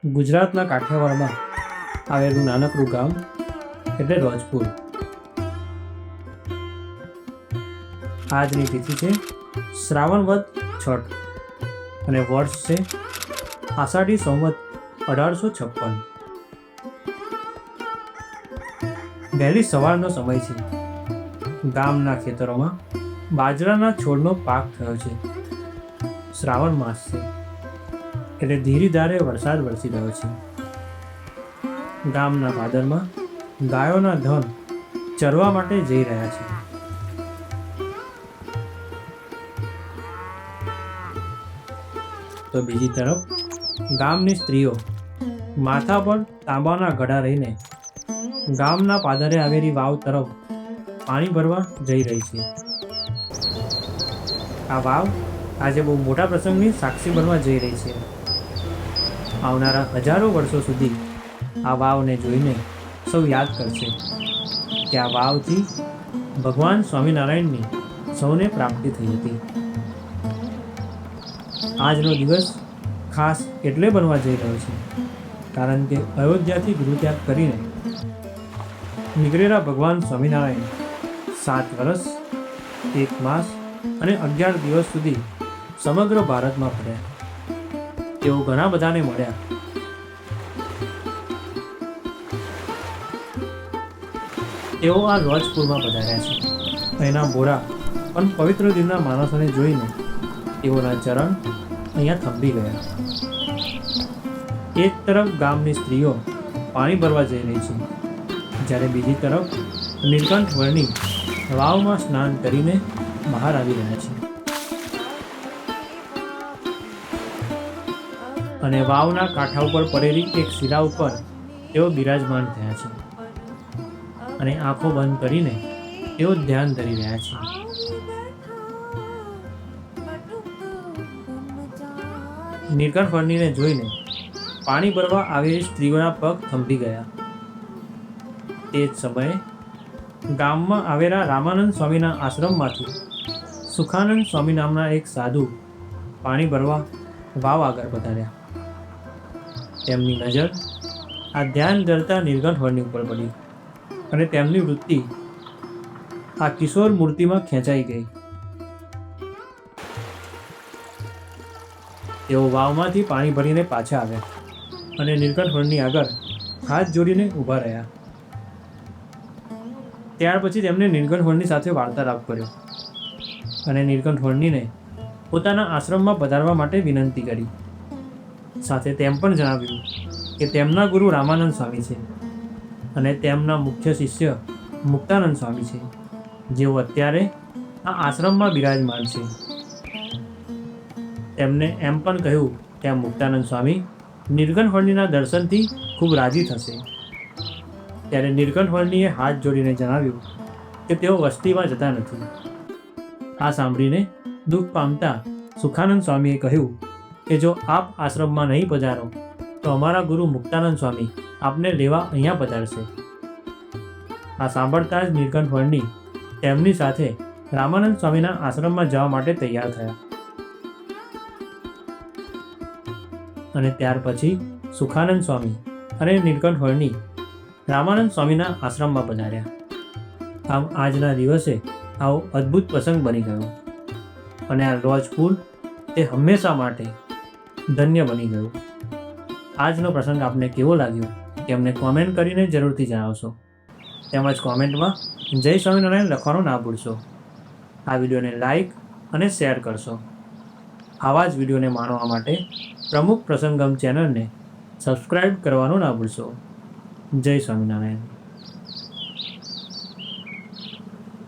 ગુજરાતના કાઠિયાવાડમાં આવેલું નાનકડું ગામ એટલે રોજપુર. આજની તિથિ છે શ્રાવણ વદ છઠ અને વર્ષ છે આષાઢી સંવત 1856. વહેલી સવારનો સમય છે. ગામના ખેતરોમાં બાજરાના છોડનો પાક થયો છે. શ્રાવણ માસ છે એટલે ધીરી ધારે વરસાદ વરસી રહ્યો છે. ગામના પાદરમાં ગાયોના ધન ચરવા માટે જઈ રહ્યા છે. તો બીજી તરફ ગામની સ્ત્રીઓ માથા પર તાંબાના ઘડા રહીને ગામના પાદરે આવેલી વાવ તરફ પાણી ભરવા જઈ રહી છે. આ વાવ આજે બહુ મોટા પ્રસંગની સાક્ષી બનવા જઈ રહી છે. આવનારા હજારો વર્ષો સુધી આ વાવને જોઈને સૌ યાદ કરશે કે આ વાવથી ભગવાન સ્વામિનારાયણની સૌને પ્રાપ્તિ થઈ હતી. આજનો દિવસ ખાસ એટલે બનવા જઈ રહ્યો છે કારણ કે અયોધ્યાથી ગૃહત્યાગ કરીને નીકળેલા ભગવાન સ્વામિનારાયણ 7 વર્ષ 1 માસ અને 11 દિવસ સુધી સમગ્ર ભારતમાં ફર્યા. તેઓ ઘણા બધાને મળ્યા. તેઓ આ રોજપુરમાં પધાર્યા છે. અહીંના ભોળા પણ પવિત્ર દિનના માણસોને જોઈને તેઓના ચરણ અહીંયા થંભી ગયા. એક તરફ ગામની સ્ત્રીઓ પાણી ભરવા જઈ રહી છે, જ્યારે બીજી તરફ નીલકંઠ વર્ણી વાવમાં સ્નાન કરીને બહાર આવી રહ્યા છે. અને વાવના કાંઠા ઉપર પડેલી એક શિલા ઉપર તેઓ બિરાજમાન થયા છે અને આંખો બંધ કરીને તેઓ ધ્યાન ધરી રહ્યા છે. નીલકંઠ વર્ણીને જોઈને પાણી ભરવા આવેલી સ્ત્રીઓના પગ થંભી ગયા. તે જ સમયે ગામમાં આવેલા રામાનંદ સ્વામીના આશ્રમમાંથી સુખાનંદ સ્વામી નામના એક સાધુ પાણી ભરવા વાવ આગળ પધાર્યા. તેમની નજર આ ધ્યાન ધરતા નીલકંઠ વર્ણી ઉપર પડી અને તેમની વૃત્તિ આ કિશોર મૂર્તિમાં ખેંચાઈ ગઈ. તેઓ વાવમાંથી પાણી ભરીને પાછા આવ્યા અને નીલકંઠ વર્ણી આગળ હાથ જોડીને ઊભા રહ્યા. ત્યાર પછી તેમણે નીલકંઠ વર્ણી સાથે વાર્તાલાપ કર્યો અને નીલકંઠ વર્ણીને પોતાના આશ્રમમાં પધારવા માટે વિનંતી કરી. સાથે તેમ પણ જણાવ્યું કે તેમના ગુરુ રામાનંદ સ્વામી છે અને તેમના મુખ્ય શિષ્ય મુક્તાનંદ સ્વામી છે, જેઓ અત્યારે આ આશ્રમમાં બિરાજમાન છે. તેમણે એમ પણ કહ્યું કે આ મુક્તાનંદ સ્વામી નીલકંઠ વર્ણીના દર્શનથી ખૂબ રાજી થશે. ત્યારે નીલકંઠ વર્ણીએ હાથ જોડીને જણાવ્યું કે તેઓ વસ્તીમાં જતા નથી. આ સાંભળીને દુઃખ પામતા સુખાનંદ સ્વામીએ કહ્યું કે જો આપ આશ્રમમાં નહીં પધારો તો અમારા ગુરુ મુક્તાનંદ સ્વામી આપને લેવા અહીંયા પધારશે. આ સાંભળતા જ નીલકંઠ વર્ણી તેમની સાથે રામાનંદ સ્વામીના આશ્રમમાં જવા માટે તૈયાર થયા. અને ત્યાર પછી સુખાનંદ સ્વામી અને નીલકંઠ વર્ણી રામાનંદ સ્વામીના આશ્રમમાં પધાર્યા. આમ આજના દિવસે આવો અદ્ભુત પ્રસંગ બની ગયો અને આ રોજપુર તે હંમેશા માટે ધન્ય બની ગયું. આજનો પ્રસંગ આપને કેવો લાગ્યો તે અમને કોમેન્ટ કરીને જરૂરથી જણાવશો. તેમજ કોમેન્ટમાં જય સ્વામિનારાયણ લખવાનું ના ભૂલશો. આ વિડીયોને લાઈક અને શેર કરશો. આવા જ વિડીયોને માણવા માટે પ્રમુખ પ્રસંગમ ચેનલને સબસ્ક્રાઈબ કરવાનું ના ભૂલશો. જય સ્વામિનારાયણ.